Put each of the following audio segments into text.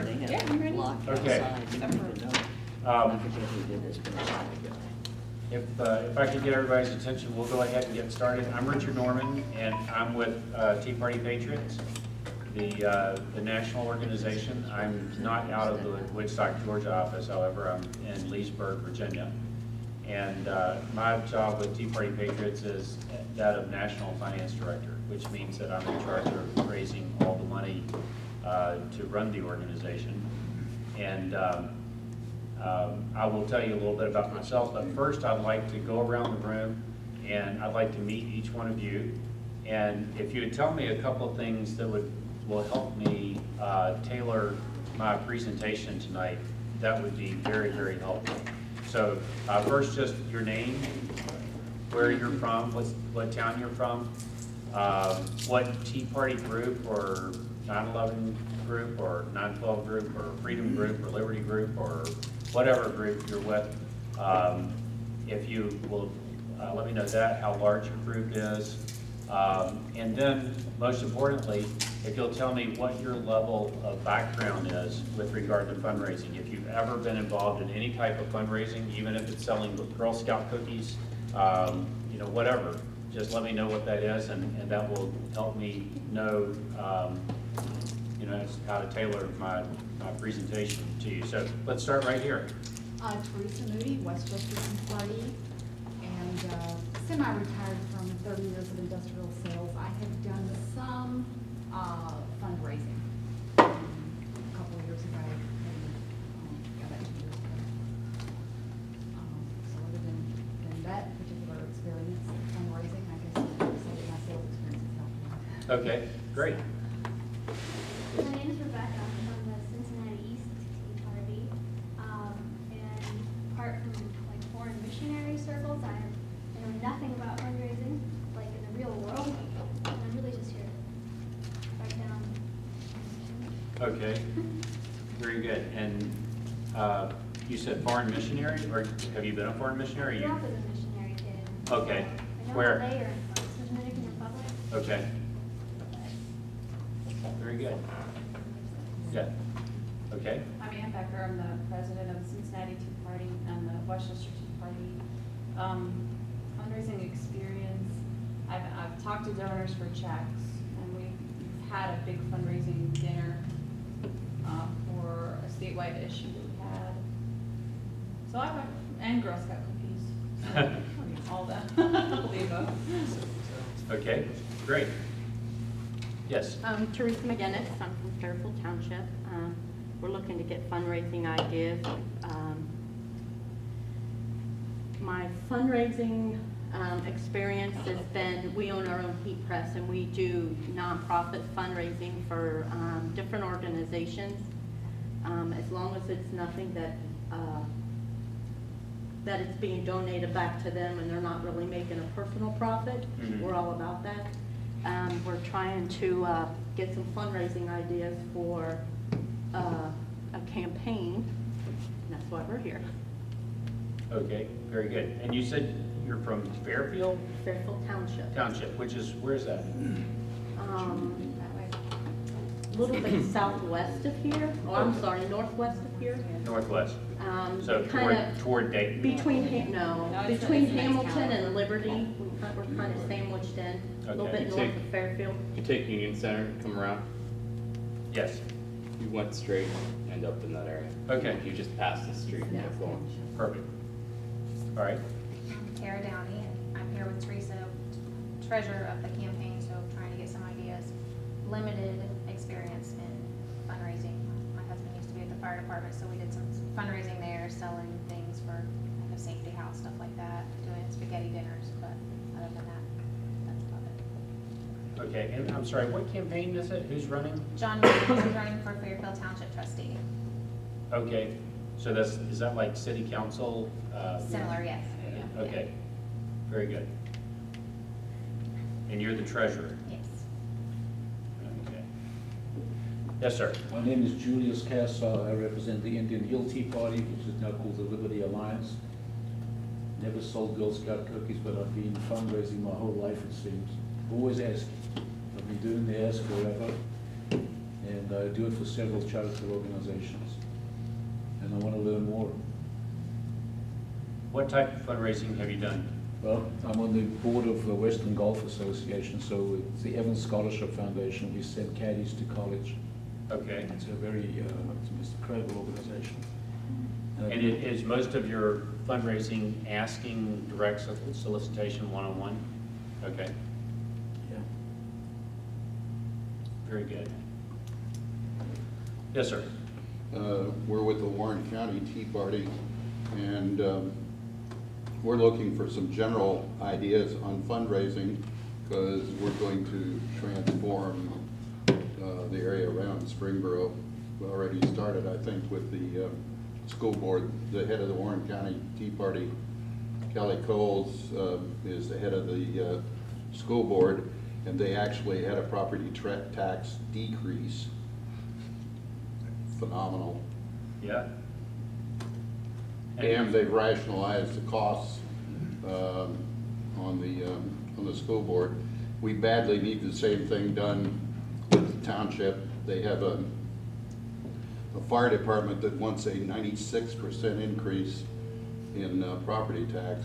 Yeah, I'm ready. Okay. I forget who did this, but it's not a guy. If I could get everybody's attention, we'll go ahead and get started. I'm Richard Norman, and I'm with Tea Party Patriots, the national organization. I'm not out of the Woodstock, Georgia office, however, I'm in Leesburg, Virginia. And my job with Tea Party Patriots is that of National Finance Director, which means that I'm in charge of raising all the money to run the organization. And I will tell you a little bit about myself, but first I'd like to go around the room and I'd like to meet each one of you. And if you would tell me a couple of things that will help me tailor my presentation tonight, that would be very, very helpful. So first, just your name, where you're from, what town you're from, what Tea Party group or 9/11 group or 9/12 group or Freedom group or Liberty group or whatever group you're with. If you will let me know that, how large your group is. And then, most importantly, if you'll tell me what your level of background is with regard to fundraising. If you've ever been involved in any type of fundraising, even if it's selling Girl Scout cookies, whatever, just let me know what that is, and that will help me know, how to tailor my presentation to you. So let's start right here. Teresa Moody, Westchester Tea Party, and semi-retired from 30 years of industrial sales. I have done some fundraising a couple of years ago, maybe, yeah, about 2 years ago. So other than that particular experience, fundraising, I guess I would say that my sales experience has helped me. Okay, great. My name is Rebecca. I'm from the Cincinnati East Tea Party. And apart from foreign missionary circles, I know nothing about fundraising, in the real world. And I'm really just here to write down. Okay, very good. And you said foreign missionary, or have you been a foreign missionary? I grew up as a missionary kid. Okay. I know Where? they are in the Dominican Republic. Okay, very good. Yeah. Okay. I'm Ann Becker. I'm the president of the Cincinnati Tea Party and the Westchester Tea Party. Fundraising experience, I've talked to donors for checks, and we've had a big fundraising dinner for a statewide issue that we had. So and Girl Scout cookies. So, all that. The above. Okay, great. Yes. Teresa McGinnis, I'm from Fairfield Township. We're looking to get fundraising ideas. My fundraising experience has been, we own our own heat press and we do nonprofit fundraising for different organizations. As long as it's nothing that it's being donated back to them and they're not really making a personal profit, we're all about that. We're trying to get some fundraising ideas for a campaign, and that's why we're here. Okay, very good. And you said you're from Fairfield Fairfield Township. Township, where's that? A little bit southwest of here. Oh, I'm sorry, northwest of here. Northwest. So kind of toward Dayton? between it's between a nice Hamilton town. and Liberty. We're kind of sandwiched in, a little Okay. bit north of Fairfield. You take Union Center, come around, Yes. you went straight, end up in that area. Okay. You just pass the street and kept going. Perfect. All right. I'm Tara Downey, and I'm here with Teresa, treasurer of the campaign, so trying to get some ideas. Limited experience in fundraising. My husband used to be at the fire department, so we did some fundraising there, selling things for a safety house, stuff like that, doing spaghetti dinners, but other than that, that's about it. Okay, and I'm sorry, what campaign is it? Who's running? John Williams is running for Fairfield Township trustee. Okay, so is that like city council? Similar, yes. Okay, very good. And you're the treasurer? Yes. Okay. Yes, sir. My name is Julius Cassar. I represent the Indian Hill Tea Party, which is now called the Liberty Alliance. Never sold Girl Scout cookies, but I've been fundraising my whole life, it seems. Always asking. I've been doing the ask forever. And I do it for several charitable organizations. And I want to learn more. What type of fundraising have you done? Well, I'm on the board of the Western Golf Association, so it's the Evans Scholarship Foundation. We send caddies to college. Okay. It's a very it's an incredible organization. And is most of your fundraising asking direct solicitation one-on-one? Okay, Yeah. very good. Yes, sir. We're with the Warren County Tea Party, and we're looking for some general ideas on fundraising, because we're going to transform the area around Springboro. We already started, I think, with the school board. The head of the Warren County Tea Party, Kelly Coles, is the head of the school board, and they actually had a property tax decrease. Phenomenal. Yeah. And they've rationalized the costs on the school board. We badly need the same thing done with the township. They have a fire department that wants a 96% increase in property tax.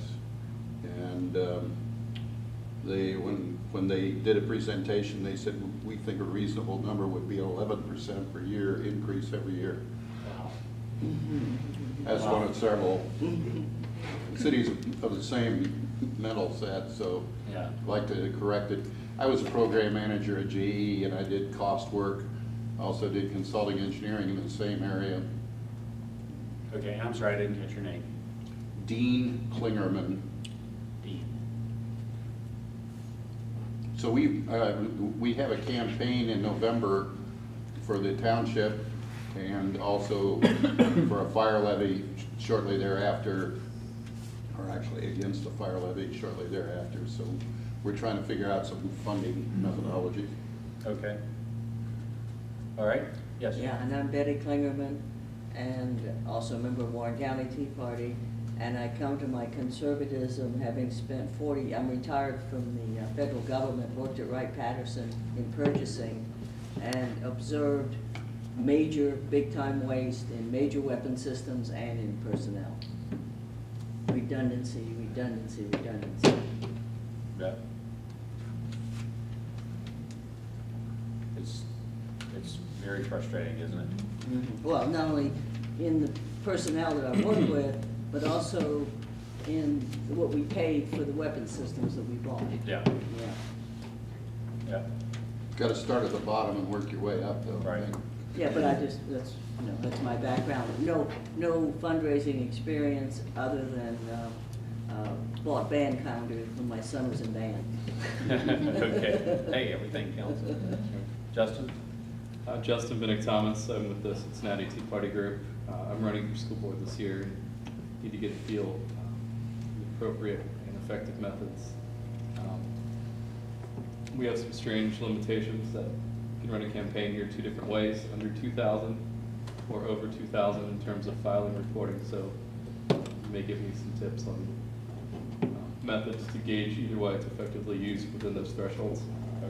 And when they did a presentation, they said, we think a reasonable number would be 11% per year increase every year. Wow. That's one of several cities of the same mental set, so Yeah. I'd like to correct it. I was a program manager at GE, and I did cost work. Also did consulting engineering in the same area. Okay, I'm sorry, I didn't catch your name. Dean Klingerman. Dean. So we have a campaign in November for the township, and also for a fire levy shortly thereafter, or actually against a fire levy shortly thereafter. So we're trying to figure out some funding methodology. Okay. All right, yes. Yeah, and I'm Betty Klingerman, and also a member of Warren County Tea Party. And I come to my conservatism having spent I'm retired from the federal government, worked at Wright-Patterson in purchasing, and observed major, big-time waste in major weapon systems and in personnel. Redundancy, redundancy, redundancy. Yeah. It's very frustrating, isn't it? Well, not only in the personnel that I work with, but also in what we paid for the weapon systems that we bought. Yeah, Yeah. yeah. Got to start at the bottom and work your way up, though. Right. Yeah, but that's my background. No fundraising experience other than bought band counters when my son was in band. Okay, hey, everything counts. Justin? Justin Vinnick Thomas, I'm with the Cincinnati Tea Party Group. I'm running for school board this year. Need to get a feel the appropriate and effective methods. We have some strange limitations that you can run a campaign here two different ways, under 2,000 or over 2,000 in terms of filing reporting. So you may give me some tips on methods to gauge either way it's effectively used within those thresholds.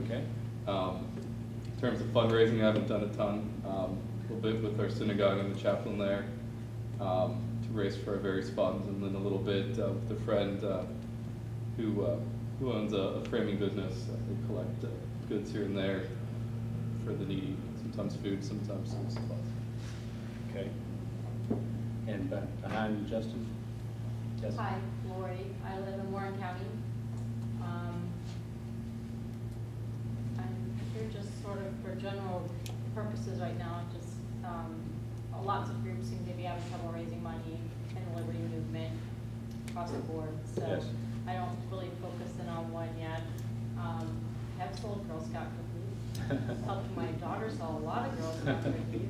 Okay. In terms of fundraising, I haven't done a ton. A little bit with our synagogue and the chaplain there to raise for our various funds, and then a little bit with a friend who owns a framing business. They collect goods here and there for the needy, sometimes food, sometimes some supplies. Okay. And behind Justin? Yes. Hi, Lori. I live in Warren County. I'm here just sort of for general purposes right now. Just lots of groups seem to be having trouble raising money in the Liberty Movement across the board. So Yes. I don't really focus in on one yet. I have sold Girl Scout cookies. Helped my daughter sell a lot of Girl Scout cookies.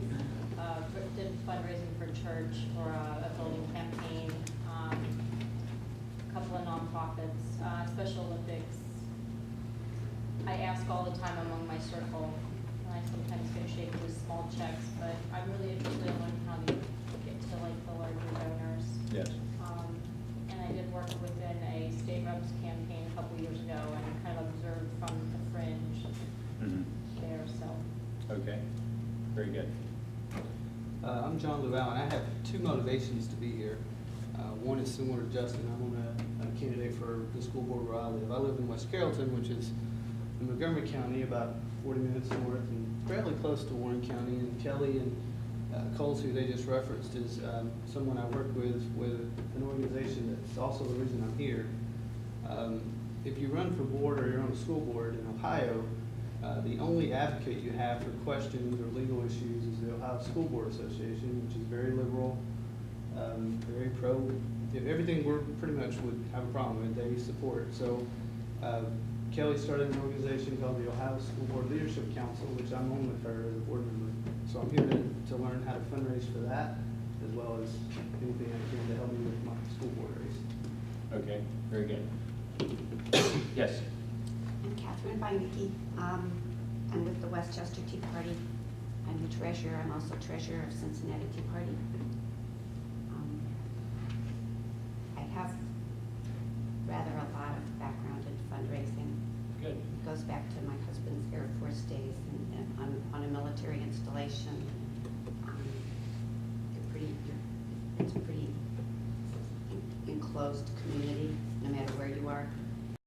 Did fundraising for church for a building campaign. A couple of nonprofits, Special Olympics. I ask all the time among my circle, and I sometimes get shaken with small checks, but I'm really interested in learning how to get to like the larger donors. Yes. And I did work within a state reps campaign a couple years ago and kind of observed from the fringe Mhm. there, so. Okay. I'm John Llewellyn. I have two motivations to be here. One is similar to Justin. I'm on a candidate for the school board where I live. I live in West Carrollton, which is in Montgomery County, about 40 minutes north, and fairly close to Warren County. And Kelly and Coles, who they just referenced, is someone I work with an organization that's also the reason I'm here. If you run for board or you're on a school board in Ohio, the only advocate you have for questions or legal issues is the Ohio School Board Association, which is very liberal, very pro. If everything we're pretty much would have a problem with, they support. So Kelly started an organization called the Ohio School Board Leadership Council, which I'm on with her as a board member. So I'm here to learn how to fundraise for that, as well as anything I can to help me with my school board race. Okay, very good. Yes. I'm Catherine Beinecke. I'm with the Westchester Tea Party. I'm the treasurer. I'm also treasurer of Cincinnati Tea Party. I have rather a lot of background in fundraising. Good. It goes back to my husband's Air Force days and on a military installation. It's a pretty enclosed community, no matter where you are.